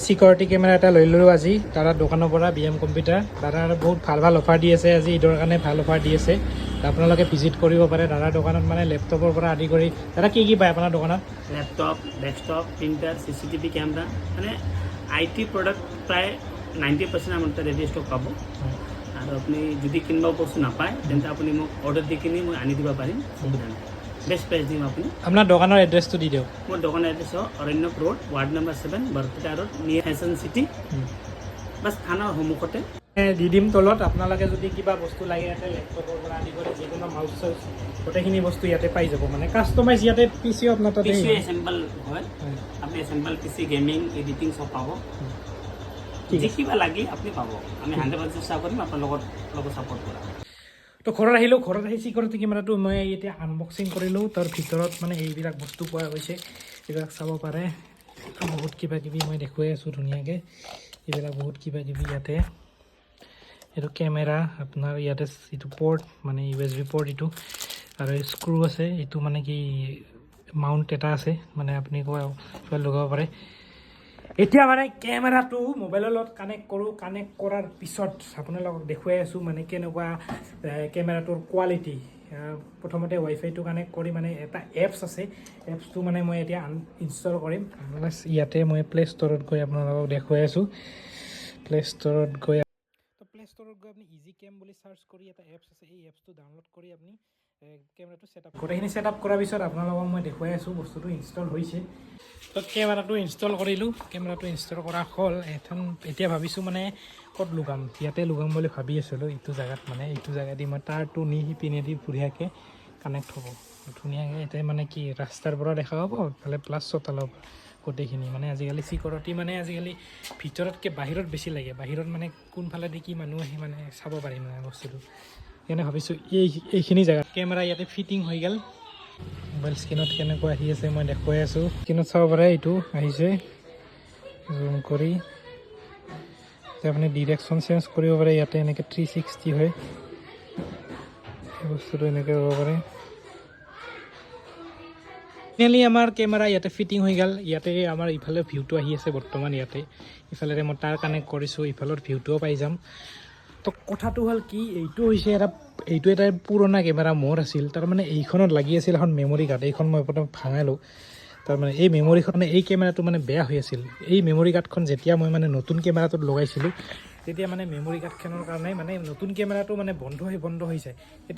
Security camera এটা লৈ ল'লোঁ আজি দাদাৰ দোকানৰ পৰা BM কম্পিউটাৰ। দাদাৰ বহুত ভাল ভাল অফাৰ দি আছে, আজি ঈদৰ কাৰণে ভাল অফাৰ দি আছে। আপোনালোকে ভিজিট কৰিব পাৰে দাদাৰ দোকানত, মানে লেপটপৰ পৰা আদি কৰি। দাদা কি পায় আপোনাৰ দোকানত? Laptop, desktop, printer, CCTV camera, মানে IT প্ৰডাক্ট প্ৰায় 90% আমাৰ তাতে ৰেডি স্টক পাব। আৰু আপুনি যদি কিনিব বস্তু নাপায় তেন্তে আপুনি মোক অৰ্ডাৰ দি কিনি মই আনি দিব পাৰিম, সুবিধা নাই। বেষ্ট প্ৰাইচ দিম আপুনি। আপোনাৰ দোকানৰ এড্ৰেছটো দি দিয়ক। মোৰ দোকানৰ address Aranyak road, ward number 7, Barpeta road, near fashion city, bus থানাৰ সন্মুখতে দি দিম তলত। আপোনালোকে যদি কিবা বস্তু লাগে ইয়াতে লেপটপৰ পৰা আদি কৰি যিকোনো মাউচ চাউচ গোটেইখিনি বস্তু ইয়াতে পাই যাব, মানে কাষ্টমাইজ ইয়াতে পিচিও আপোনাৰ তাতে পিচি এছেম্বল হয়। আপুনি এছেম্বল পিচি গেমিং এডিটিং চব পাব, যি কিবা লাগে আপুনি পাব। আমি 100% চেষ্টা কৰিম আপোনালোকৰ লগত ছাপোৰ্ট কৰা। তো ঘৰত আহিলোঁ, ঘৰত আহি চিকিউৰিটি কেমেৰাটো মই এতিয়া আনবক্সিং কৰিলোঁ। তাৰ ভিতৰত মানে এইবিলাক বস্তু পোৱা গৈছে, এইবিলাক চাব পাৰে। বহুত কিবা কিবি মই দেখুৱাই আছোঁ ধুনীয়াকৈ, এইবিলাক বহুত কিবা কিবি ইয়াতে। এইটো কেমেৰা আপোনাৰ ইয়াতে এইটো পৰ্ট মানে USB পৰ্ট এইটো, আৰু স্ক্ৰু আছে। এইটো মানে কি মাউণ্ট এটা আছে, মানে আপুনি কিবা লগাব পাৰে। এতিয়া মানে কেমেৰাটো মোবাইলৰ লগত কানেক্ট কৰোঁ। কানেক্ট কৰাৰ পিছত আপোনালোকক দেখুৱাই আছোঁ মানে কেনেকুৱা কেমেৰাটোৰ কোৱালিটি। প্ৰথমতে ৱাইফাইটো কানেক্ট কৰি মানে এটা এপছ আছে, এপছটো মানে মই এতিয়া ইনষ্টল কৰিম। ইয়াতে মই প্লে ষ্ট'ৰত গৈ আপোনালোকক দেখুৱাই আছোঁ। প্লে ষ্ট'ৰত গৈ আপুনি ইজি কেম বুলি চাৰ্চ কৰি এটা এপছ আছে, এই এপছটো ডাউনলোড কৰি আপুনি কেমেৰাটো ছেটআপ গোটেইখিনি ছেটআপ কৰাৰ পিছত আপোনালোকক মই দেখুৱাই আছোঁ বস্তুটো ইনষ্টল হৈছে। তো কেমেৰাটো ইনষ্টল কৰিলোঁ, কেমেৰাটো ইনষ্টল কৰা হ'ল। এতিয়া ভাবিছোঁ মানে ক'ত লগাম, ইয়াতে লগাম বুলি ভাবি আছিলোঁ। এইটো জেগাত মানে এইটো জেগা দি মই তাঁৰটো নি সিপিনেদি বঢ়িয়াকৈ কানেক্ট হ'ব ধুনীয়াকৈ। এতিয়া মানে কি ৰাস্তাৰ পৰা দেখা হ'ব, ইফালে প্লাছ চোতালৰ পৰা গোটেইখিনি। মানে আজিকালি চিকিউৰিটি মানে আজিকালি ভিতৰতকৈ বাহিৰত বেছি লাগে। বাহিৰত মানে কোনফালেদি কি মানুহ আহি মানে চাব পাৰি মানে বস্তুটো। সেইকাৰণে ভাবিছোঁ এইখিনি জেগাত কেমেৰা ইয়াতে ফিটিং হৈ গ'ল। মোবাইল স্ক্ৰীণত কেনেকুৱা আহি আছে মই দেখুৱাই আছোঁ। স্ক্ৰীণত চাব পাৰে, এইটো আহিছে জুম কৰি। এতিয়া আপুনি ডিৰেকশ্যন চেঞ্জ কৰিব পাৰে ইয়াতে, এনেকৈ 360 হয় বস্তুটো, এনেকৈ কৰিব পাৰে। ফাইনেলি আমাৰ কেমেৰা ইয়াতে ফিটিং হৈ গ'ল। ইয়াতে আমাৰ ইফালে ভিউটো আহি আছে বৰ্তমান ইয়াতে। ইফালেৰে মই তাৰ কানেক্ট কৰিছোঁ, ইফালৰ ভিউটোও পাই যাম। তো কথাটো হ'ল কি, এইটো হৈছে এটা পুৰণা কেমেৰা মোৰ আছিল। তাৰমানে এইখনত লাগি আছিল এখন মেমৰি কাৰ্ড, এইখন মই প্ৰথম ভাঙালোঁ। তাৰমানে এই মেমৰিখন এই কেমেৰাটো মানে বেয়া হৈ আছিল। এই মেমৰি কাৰ্ডখন যেতিয়া মই মানে নতুন কেমেৰাটোত লগাইছিলোঁ, তেতিয়া মানে মেমৰি কাৰ্ডখনৰ কাৰণে মানে নতুন কেমেৰাটো মানে বন্ধ হৈ যায়। এতিয়া